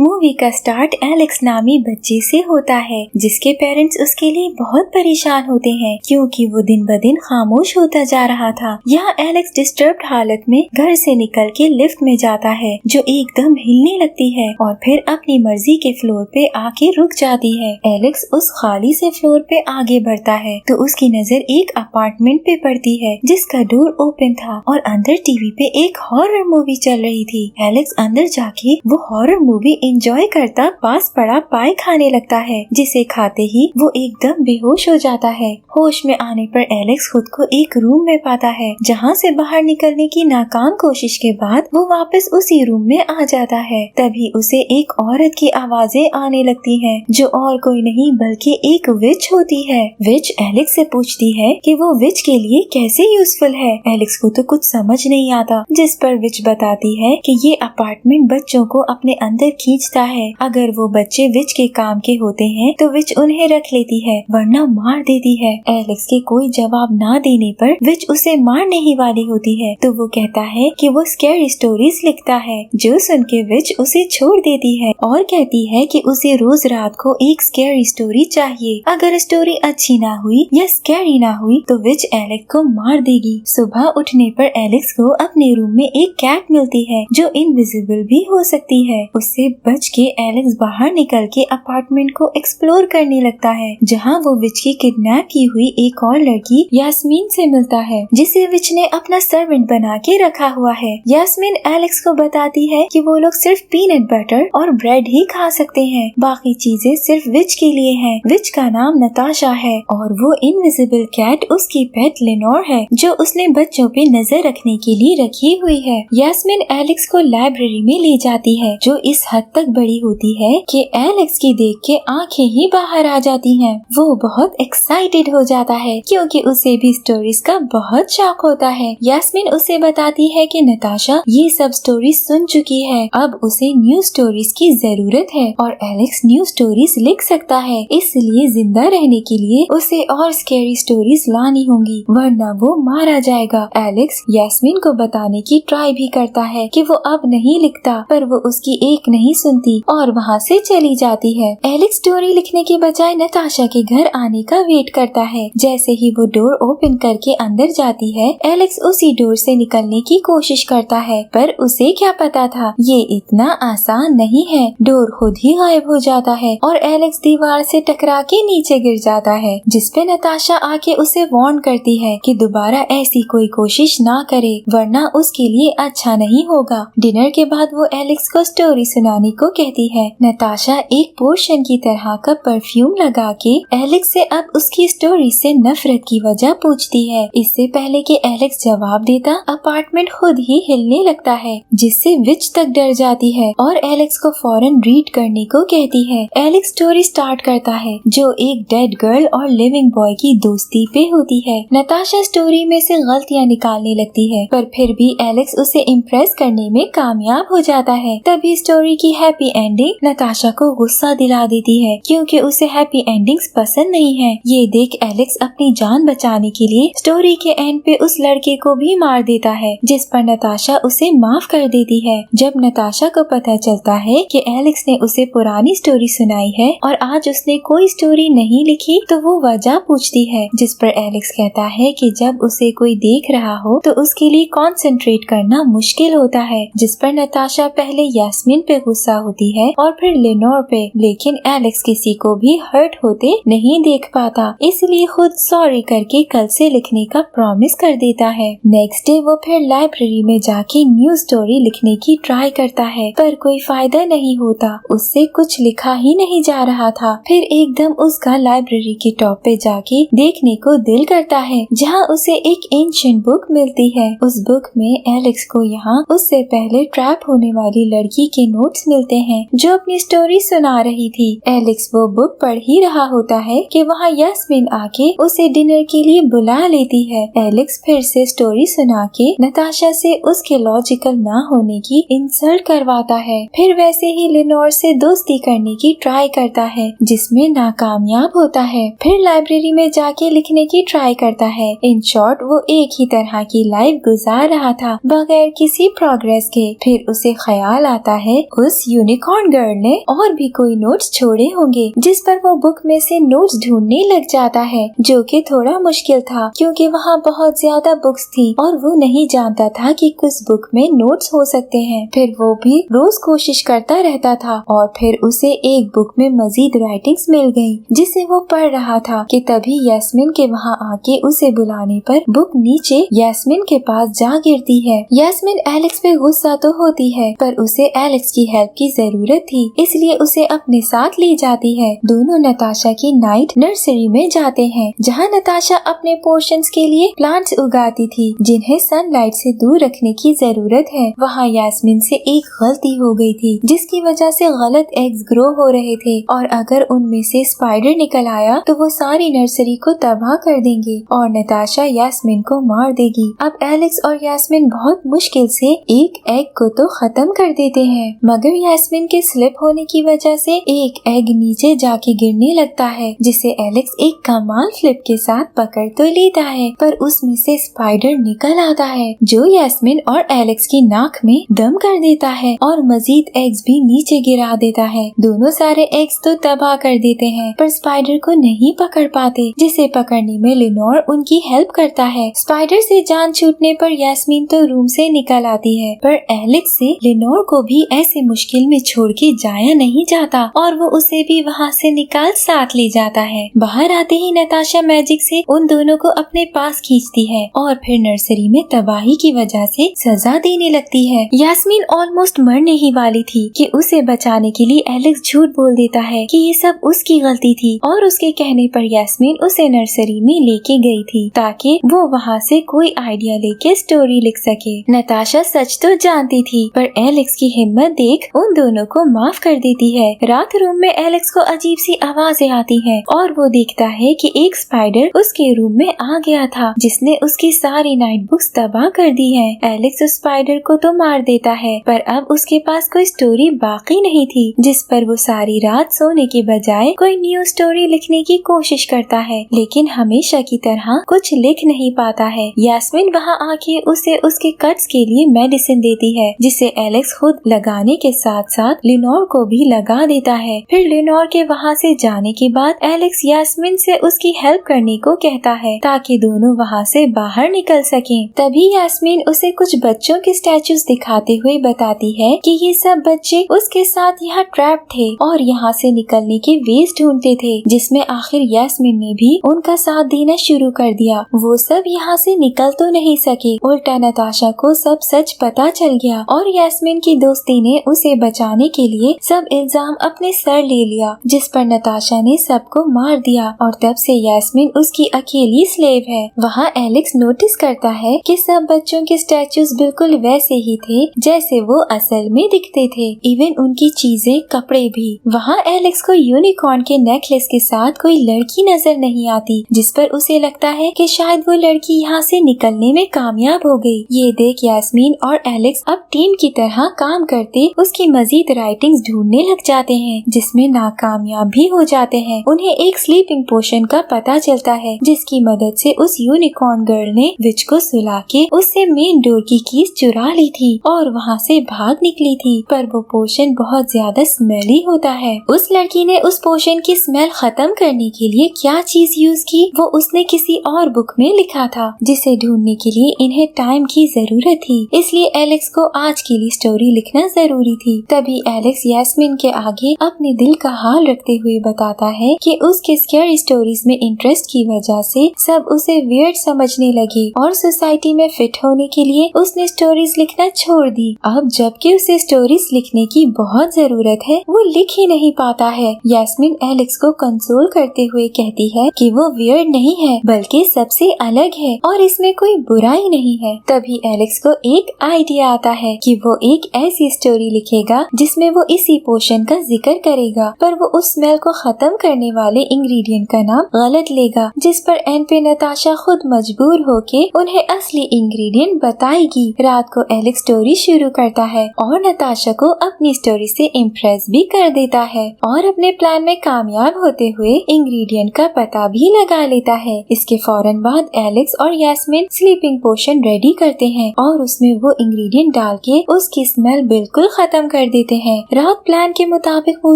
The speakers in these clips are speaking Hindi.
मूवी का स्टार्ट एलेक्स नामी बच्चे से होता है जिसके पेरेंट्स उसके लिए बहुत परेशान होते हैं क्योंकि वो दिन ब दिन खामोश होता जा रहा था। यहाँ एलेक्स डिस्टर्ब्ड हालत में घर से निकल के लिफ्ट में जाता है जो एकदम हिलने लगती है और फिर अपनी मर्जी के फ्लोर पे आके रुक जाती है। एलेक्स उस खाली से फ्लोर पे आगे बढ़ता है तो उसकी नजर एक अपार्टमेंट पे पड़ती है जिसका डोर ओपन था और अंदर टीवी पे एक हॉरर मूवी चल रही थी। एलेक्स अंदर जाके वो हॉरर मूवी एंजॉय करता पास पड़ा पाई खाने लगता है जिसे खाते ही वो एकदम बेहोश हो जाता है। होश में आने पर एलेक्स खुद को एक रूम में पाता है जहाँ से बाहर निकलने की नाकाम कोशिश के बाद वो वापस उसी रूम में आ जाता है। तभी उसे एक औरत की आवाजें आने लगती हैं जो और कोई नहीं बल्कि एक विच होती है। विच एलेक्स से पूछती है कि वो विच के लिए कैसे यूजफुल है। एलेक्स को तो कुछ समझ नहीं आता जिस पर विच बताती है कि ये अपार्टमेंट बच्चों को अपने अंदर खींचता है। अगर वो बच्चे विच के काम के होते हैं तो विच उन्हें रख लेती है वरना मार देती है। एलेक्स के कोई जवाब ना देने पर विच उसे मारने ही वाली होती है तो वो कहता है कि वो स्कैरी स्टोरीज लिखता है जो सुन के विच उसे छोड़ देती है और कहती है कि उसे रोज रात को एक स्कैरी स्टोरी चाहिए। अगर स्टोरी अच्छी ना हुई या स्कैरी ना हुई तो विच एलेक्स को मार देगी। सुबह उठने पर एलेक्स को अपने रूम में एक कैट मिलती है जो इनविजिबल भी हो सकती है। उससे बच के एलेक्स बाहर निकल के अपार्टमेंट को एक्सप्लोर करने लगता है जहाँ वो विच की किडनैप की हुई एक और लड़की यास्मीन से मिलता है जिसे विच ने अपना सर्वेंट बना के रखा हुआ है। यास्मीन एलेक्स को बताती है कि वो लोग सिर्फ पीनट बटर और ब्रेड ही खा सकते हैं, बाकी चीजें सिर्फ विच के लिए हैं। विच का नाम नताशा है और वो इनविजिबल कैट उसकी पेट लेनोर है जो उसने बच्चों पे नजर रखने के लिए रखी हुई है। यास्मीन एलेक्स को लाइब्रेरी में ले जाती है जो इस हद तक बड़ी होती है कि एलेक्स की देख के आंखें ही बाहर आ जाती हैं। वो बहुत एक्साइटेड हो जाता है क्योंकि उसे भी स्टोरीज का बहुत शौक होता है। यास्मीन उसे बताती है कि नताशा ये सब स्टोरीज सुन चुकी है, अब उसे न्यू स्टोरीज की जरूरत है और एलेक्स न्यू स्टोरीज लिख सकता है, इसलिए जिंदा रहने के लिए उसे और स्कैरी स्टोरीज लानी होंगी वरना वो मारा जाएगा। एलेक्स यास्मीन को बताने की ट्राई भी करता है कि वो अब नहीं लिखता पर वो उसकी एक नहीं सुनती और वहाँ से चली जाती है। एलेक्स स्टोरी लिखने के बजाय नताशा के घर आने का वेट करता है। जैसे ही वो डोर ओपन करके अंदर जाती है एलेक्स उसी डोर से निकलने की कोशिश करता है पर उसे क्या पता था ये इतना आसान नहीं है। डोर खुद ही गायब हो जाता है और एलेक्स दीवार से टकरा के नीचे गिर जाता है जिसपे नताशा आके उसे वार्न करती है कि दोबारा ऐसी कोई कोशिश ना करे वरना उसके लिए अच्छा नहीं होगा। डिनर के बाद वो एलेक्स को स्टोरी सुनाने को कहती है। नताशा एक पोर्शन की तरह का परफ्यूम लगा के एलेक्स से अब उसकी स्टोरी से नफरत की वजह पूछती है। इससे पहले कि एलेक्स जवाब देता अपार्टमेंट खुद ही हिलने लगता है जिससे विच तक डर जाती है और एलेक्स को फौरन रीड करने को कहती है। एलेक्स स्टोरी स्टार्ट करता है जो एक डेड गर्ल और लिविंग बॉय की दोस्ती पे होती है। नताशा स्टोरी में से गलतियाँ निकालने लगती है पर फिर भी एलेक्स उसे इम्प्रेस करने में कामयाब हो जाता है। तभी स्टोरी की हैप्पी एंडिंग नताशा को गुस्सा दिला देती है क्योंकि उसे हैप्पी एंडिंग्स पसंद नहीं है। ये देख एलेक्स अपनी जान बचाने के लिए स्टोरी के एंड पे उस लड़के को भी मार देता है जिस पर नताशा उसे माफ कर देती है। जब नताशा को पता चलता है कि एलेक्स ने उसे पुरानी स्टोरी सुनाई है और आज उसने कोई स्टोरी नहीं लिखी तो वो वजह पूछती है जिस पर एलेक्स कहता है कि जब उसे कोई देख रहा हो तो उसके लिए कंसंट्रेट करना मुश्किल होता है। जिस पर नताशा पहले यास्मीन पे गुस्सा होती है और फिर लेनोर पे, लेकिन एलेक्स किसी को भी हर्ट होते नहीं देख पाता इसलिए खुद सॉरी करके कल से लिखने का प्रॉमिस कर देता है। नेक्स्ट डे वो फिर लाइब्रेरी में जाके न्यू स्टोरी लिखने की ट्राई करता है पर कोई फायदा नहीं होता, उससे कुछ लिखा ही नहीं जा रहा था। फिर एकदम उसका लाइब्रेरी के टॉप पे जाके देखने को दिल करता है जहाँ उसे एक एंशिएंट बुक मिलती है। उस बुक में एलेक्स को यहाँ उससे पहले ट्रैप होने वाली लड़की के नोट्स मिलते हैं जो अपनी स्टोरी सुना रही थी। एलेक्स वो बुक पढ़ ही रहा होता है कि वहाँ यास्मीन आके उसे डिनर के लिए बुला लेती है। एलेक्स फिर से स्टोरी सुना के नताशा से उसके लॉजिकल ना होने की इंसल्ट करवाता है। फिर वैसे ही लेनोर से दोस्ती करने की ट्राई करता है जिसमें नाकामयाब होता है। फिर लाइब्रेरी में जाके लिखने की ट्राई करता है। इन शॉर्ट वो एक ही तरह की लाइफ गुजार रहा था बगैर किसी प्रोग्रेस के। फिर उसे ख्याल आता है उस यूनिकॉर्न गर्ल ने और भी कोई नोट्स छोड़े होंगे, जिस पर वो बुक में से नोट्स ढूंढने लग जाता है, जो कि थोड़ा मुश्किल था क्योंकि वहाँ बहुत ज्यादा बुक्स थी और वो नहीं जानता था कि किस बुक में नोट्स हो सकते हैं। फिर वो भी रोज कोशिश करता रहता था और फिर उसे एक बुक में मजीद राइटिंग्स मिल गई जिसे वो पढ़ रहा था कि तभी यास्मीन के वहाँ आके उसे बुलाने पर बुक नीचे यास्मीन के पास जा गिरती है। यास्मीन एलेक्स पे गुस्सा तो होती है पर उसे एलेक्स की हेल्प की जरूरत थी, इसलिए उसे अपने साथ ले जाती है। दोनों नताशा की नाइट नर्सरी में जाते हैं जहाँ नताशा अपने पोर्शंस के लिए प्लांट्स उगाती थी जिन्हें सनलाइट से दूर रखने की जरूरत है। वहाँ यास्मीन से एक गलती हो गई थी जिसकी वजह से गलत एग्स ग्रो हो रहे थे और अगर उनमें से स्पाइडर निकल आया तो वो सारी नर्सरी को तबाह कर देंगे और नताशा यास्मीन को मार देगी। अब एलेक्स और यास्मीन बहुत मुश्किल से एक एग को तो खत्म कर देते हैं, मगर यास्मीन के स्लिप होने की वजह से एक एग नीचे जाके गिरने लगता है जिसे एलेक्स एक कमाल फ्लिप के साथ पकड़ तो लेता है पर उसमें से स्पाइडर निकल आता है जो यास्मीन और एलेक्स की नाक में दम कर देता है और मजीद एग्स भी नीचे गिरा देता है। दोनों सारे एग्स तो तबाह कर देते हैं पर स्पाइडर को नहीं पकड़ पाते, जिसे पकड़ने में लिनोर उनकी हेल्प करता है। स्पाइडर से जान छूटने पर यास्मीन तो रूम से निकल आती है पर एलेक्स से लिनोर को भी ऐसे मुश्किल में छोड़ के जाया नहीं जाता और वो उसे भी वहाँ से निकाल साथ ले जाता है। बाहर आते ही नताशा मैजिक से उन दोनों को अपने पास खींचती है और फिर नर्सरी में तबाही की वजह से सजा देने लगती है। यास्मीन ऑलमोस्ट मरने ही वाली थी कि उसे बचाने के लिए एलेक्स झूठ बोल देता है कि ये सब उसकी गलती थी और उसके कहने पर यास्मीन उसे नर्सरी में लेके गई थी ताकि वो वहाँ से कोई आइडिया लेके स्टोरी लिख सके। नताशा सच तो जानती थी पर एलेक्स की हिम्मत देख उन दोनों को माफ कर देती है। रात रूम में एलेक्स को अजीब सी आवाजें आती है और वो देखता है कि एक स्पाइडर उसके रूम में आ गया था जिसने उसकी सारी नाइट बुक्स तबाह कर दी है। एलेक्स उस स्पाइडर को तो मार देता है पर अब उसके पास कोई स्टोरी बाकी नहीं थी जिस पर वो सारी रात सोने के बजाय कोई न्यू स्टोरी लिखने की कोशिश करता है, लेकिन हमेशा की तरह कुछ लिख नहीं पाता है। यास्मीन वहाँ आके उसे उसके कट्स के लिए मेडिसिन देती है जिसे एलेक्स खुद लगाने के साथ साथ लिनोर को भी लगा देता है। फिर लिनोर के वहाँ से जाने के बाद एलेक्स यास्मीन से उसकी हेल्प करने को कहता है ताकि दोनों वहाँ से बाहर निकल सकें। तभी यास्मीन उसे कुछ बच्चों के स्टैचूज दिखाते हुए बताती है कि ये सब बच्चे उसके साथ यहाँ ट्रैप थे और यहाँ से निकलने के वेज ढूंढते थे, जिसमें आखिर यास्मीन ने भी उनका साथ देना शुरू कर दिया। वो सब यहाँ से निकल तो नहीं सके, उल्टा नताशा को सब सच पता चल गया और यास्मीन की दोस्ती ने उसे बचाने के लिए सब इल्जाम अपने सर ले लिया, जिस पर नताशा ने सबको मार दिया और तब से यास्मीन उसकी अकेली स्लेव है। वहाँ एलेक्स नोटिस करता है कि सब बच्चों के स्टैचूज बिल्कुल वैसे ही थे जैसे वो असल में दिखते थे, इवन उनकी चीजें, कपड़े भी। वहाँ एलेक्स को यूनिकॉर्न के नेकलेस के साथ कोई लड़की नजर नहीं आती, जिस पर उसे लगता है कि शायद वो लड़की यहाँ से निकलने में कामयाब हो गई। ये देख यास्मीन और एलेक्स अब टीम की तरह काम करते उसकी मजीद राइटिंग्स ढूंढने लग जाते हैं, जिसमें नाकामयाब भी हो जाते हैं। उन्हें एक स्लीपिंग पोशन का पता चलता है जिसकी मदद से उस यूनिकॉर्न गर्ल ने विच को सुला के उससे मेन डोर की कीज चुरा ली थी और वहाँ से भाग निकली थी, पर वो पोशन बहुत ज्यादा स्मेली होता है। उस लड़की ने उस पोशन की स्मेल खत्म करने के लिए क्या चीज यूज की वो उसने किसी और बुक में लिखा था, जिसे ढूंढने के लिए इन्हें टाइम की जरूरत थी, इसलिए एलेक्स को आज के लिए स्टोरी लिखना जरूरी थी। तभी एलेक्स यास्मीन के आगे अपने दिल का हाल रखते हुए बताता है कि उसके स्कैरी स्टोरीज में इंटरेस्ट की वजह से सब उसे वियर्ड समझने लगे और सोसाइटी में फिट होने के लिए उसने स्टोरीज लिखना छोड़ दी। अब जबकि उसे स्टोरीज लिखने की बहुत जरूरत है वो लिख ही नहीं पाता है। यास्मीन एलेक्स को कंसोल करते हुए कहती है कि वो वियर्ड नहीं है बल्कि सबसे अलग है और इसमें कोई बुराई नहीं है। तभी एलेक्स को एक आइडिया आता है कि वो एक ऐसी स्टोरी लिखेगा जिसमें वो इसी पोशन का जिक्र करेगा, पर वो उस स्मेल को खत्म करने वाले इंग्रेडिएंट का नाम गलत लेगा, जिस पर एंड पे नताशा खुद मजबूर होके उन्हें असली इंग्रेडिएंट बताएगी। रात को एलेक्स स्टोरी शुरू करता है और नताशा को अपनी स्टोरी से इम्प्रेस भी कर देता है और अपने प्लान में कामयाब होते हुए इंग्रेडिएंट का पता भी लगा लेता है। इसके फौरन बाद एलेक्स और यास्मीन स्लीपिंग पोशन रेडी करते हैं और उसमें वो इंग्रेडिएंट डाल के उसकी स्मेल बिल्कुल खत्म कर देते हैं। रात प्लान के मुताबिक वो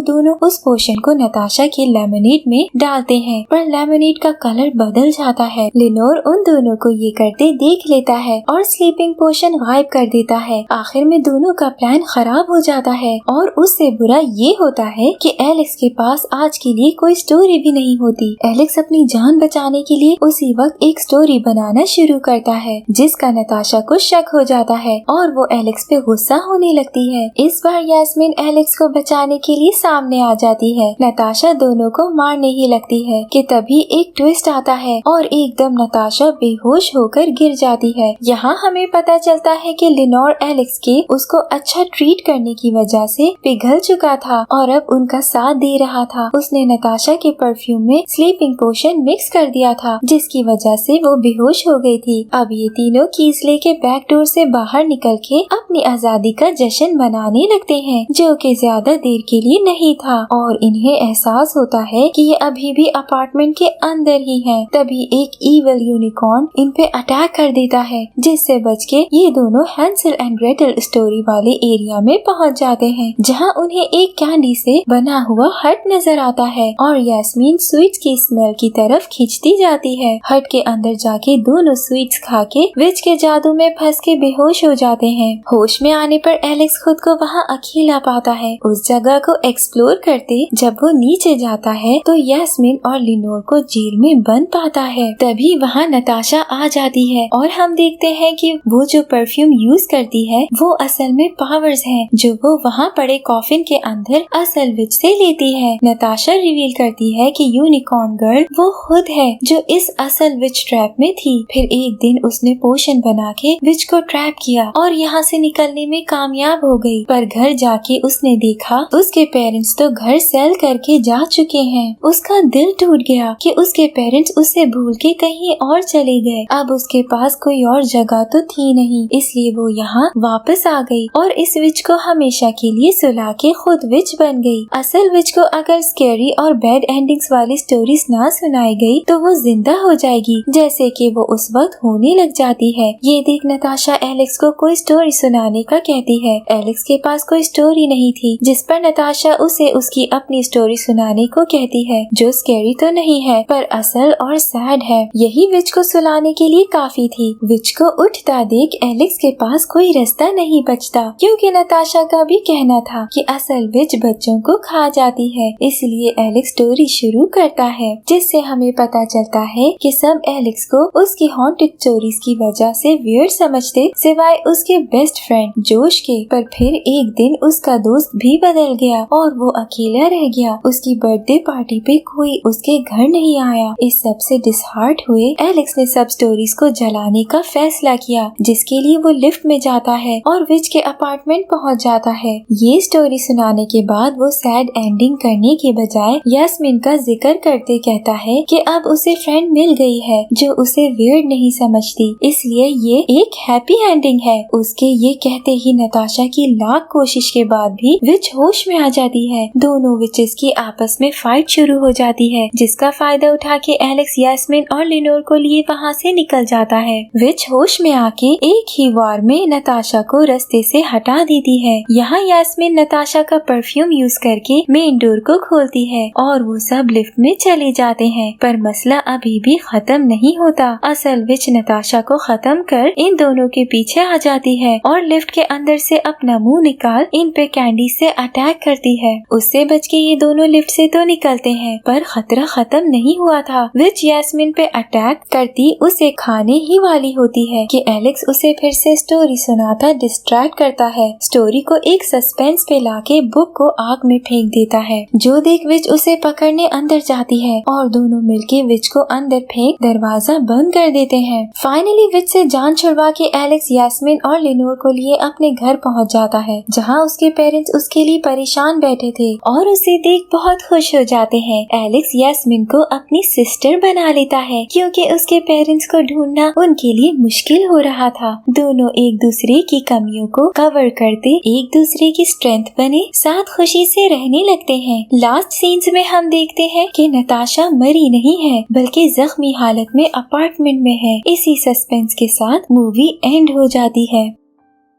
दोनों उस पोशन को नताशा के लेमनेड में डालते हैं, पर लेमनेड का कलर बदल जाता है। लिनोर उन दोनों को ये करते देख लेता है और स्लीपिंग पोशन गायब कर देता है। आखिर में दोनों का प्लान खराब हो जाता है और उससे बुरा ये होता है कि एलेक्स के पास आज के लिए कोई स्टोरी भी नहीं होती। एलेक्स अपनी जान बचाने के लिए उसी वक्त एक स्टोरी बनाना शुरू करता है, जिसका नताशा को शक हो जाता है और वो एलेक्स पे गुस्सा होने लगती है। इस बार यास्मीन एलेक्स को बचाने के लिए सामने आ जाती है। नताशा दोनों को मारने ही लगती है कि तभी एक ट्विस्ट आता है और एकदम नताशा बेहोश होकर गिर जाती है। यहाँ हमें पता चलता है कि लिनोर एलेक्स के उसको अच्छा ट्रीट करने की वजह से पिघल चुका था और अब उनका साथ दे रहा था। उसने नताशा के परफ्यूम में स्लीपिंग पोशन मिक्स कर दिया था, जिसकी वजह से वो बेहोश हो गई थी। अब ये तीनों कीज लेके बैक डोर से बाहर निकल के अपनी आजादी का जश्न मनाने लगते हैं, जो कि ज्यादा देर के लिए नहीं था और इन्हें एहसास होता है कि ये अभी भी अपार्टमेंट के अंदर ही हैं। तभी एक ईवल यूनिकॉर्न इन पे अटैक कर देता है, जिससे बच के ये दोनों हैंसेल एंड ग्रेटल स्टोरी वाले एरिया में पहुंच जाते हैं, जहां उन्हें एक कैंडी से बना हुआ हट नजर आता है और यास्मीन स्वीट्स की स्मेल की तरफ खींचती जाती है। हट के अंदर जाके दोनों स्वीट्स खा के विच के जादू में फंस के बेहोश हो जाते हैं। होश में आने पर एलेक्स खुद को वहाँ अकेला पाता है। उस जगह को एक्सप्लोर करते जब वो नीचे जाता है तो यास्मीन और लिनोर को जेल में बंद पाता है। तभी वहाँ नताशा आ जाती है और हम देखते हैं कि वो जो परफ्यूम यूज करती है वो असल में पावर्स हैं, जो वो वहाँ पड़े कॉफिन के अंदर असल विच से लेती है। नताशा रिवील करती है कि यूनिकॉर्न गर्ल वो खुद है जो इस असल विच ट्रैप में थी। फिर एक दिन उसने पोशन बना के विच को ट्रैप किया और यहाँ से निकलने में कामयाब हो गई, पर घर जाके उसने देखा उसके पेरेंट्स तो घर सेल करके जा चुके हैं। उसका दिल टूट गया कि उसके पेरेंट्स उसे भूल के कहीं और चले गए। अब उसके पास कोई और जगह तो थी नहीं, इसलिए वो यहाँ वापस आ गई और इस विच को हमेशा के लिए सुला के खुद विच बन गई। असल विच को अगर स्कैरी और बैड एंडिंग्स वाली स्टोरीज ना सुनाई गई तो वो जिंदा हो जाएगी, जैसे कि वो उस वक्त होने लग जाती है। ये देख नताशा एलेक्स को कोई स्टोरी सुनाने का कहती है। एलेक्स के पास कोई स्टोरी नहीं थी, जिस पर नताशा उसे उसकी अपनी स्टोरी सुनाने को कहती है, जो स्कैरी तो नहीं है पर असल और सैड है। यही विच को सुलाने के लिए काफी थी। विच को उठता देख एलेक्स के पास कोई रास्ता नहीं बचता, क्योंकि नताशा का भी कहना था कि असल विच बच्चों को खा जाती है। इसलिए एलेक्स स्टोरी शुरू करता है, जिससे हमें पता चलता है कि सब एलेक्स को उसकी हॉन्टेड स्टोरीज की वजह से वियर्ड समझते, सिवाय उसके बेस्ट फ्रेंड जोश के। पर फिर एक दिन उसका दोस्त भी बदल गया और वो अकेला रह गया। उसकी बर्थडे पार्टी पे कोई उसके घर नहीं आया। इस सब से डिसहार्ट हुए एलेक्स ने सब स्टोरीज को जलाने का फैसला किया, जिसके लिए वो लिफ्ट में जाता है और विच के अपार्टमेंट पहुंच जाता है। ये स्टोरी सुनाने के बाद वो सैड एंडिंग करने के बजाय यास्मीन का जिक्र करते कहता है कि अब उसे फ्रेंड मिल गई है जो उसे वियर्ड नहीं समझती, इसलिए ये एक हैप्पी एंडिंग है। उसके ये कहते ही नताशा की लाख कोशिश के बाद भी विच होश में आ जाती है। दोनों विचेस की आपस में फाइट शुरू हो जाती है, जिसका फायदा उठा के एलेक्स यास्मीन और लिनोर को लिए वहाँ से निकल जाता है। विच होश में आके एक ही वार में नताशा को रास्ते से हटा देती है। यहाँ यास्मीन नताशा का परफ्यूम यूज करके मेन डोर को खोलती है और वो सब लिफ्ट में चले जाते हैं, पर मसला अभी भी खत्म नहीं होता। असल विच नताशा को खत्म कर इन दोनों के पीछे आ जाती है और लिफ्ट के अंदर से अपना मुंह निकाल इन पे कैंडी से अटैक करती है। उससे बच के ये दोनों लिफ्ट से तो निकलते हैं, पर खतरा खत्म नहीं हुआ था। विच यास्मीन पे अटैक करती उसे खाने ही वाली होती है कि एलेक्स उसे फिर से स्टोरी सुनाता डिस्ट्रैक्ट करता है। स्टोरी को एक सस्पेंस पे लाके बुक को आग में फेंक देता है, जो देख विच उसे पकड़ने अंदर जाती है और दोनों मिलके विच को अंदर फेंक दरवाजा बंद कर देते हैं। फाइनली विच से जान छुड़वा के एलेक्स यास्मीन और लिनोर को लिए अपने घर पहुंच जाता है, जहां उसके पेरेंट्स उसके लिए परेशान बैठे थे और उसे देख बहुत खुश हो जाते हैं। एलेक्स यास्मीन को अपनी सिस्टर बना लेता है, क्योंकि उसके पेरेंट्स को ढूंढना उनके लिए मुश्किल हो रहा था। दोनों एक दूसरे की कमियों को कवर करते एक दूसरे की स्ट्रेंथ बने, साथ खुशी से रहने लगते हैं। लास्ट सीन्स में हम देखते हैं कि नताशा मरी नहीं है, बल्कि जख्मी हालत में अपार्टमेंट में है। इसी सस्पेंस के साथ मूवी एंड हो जाती है।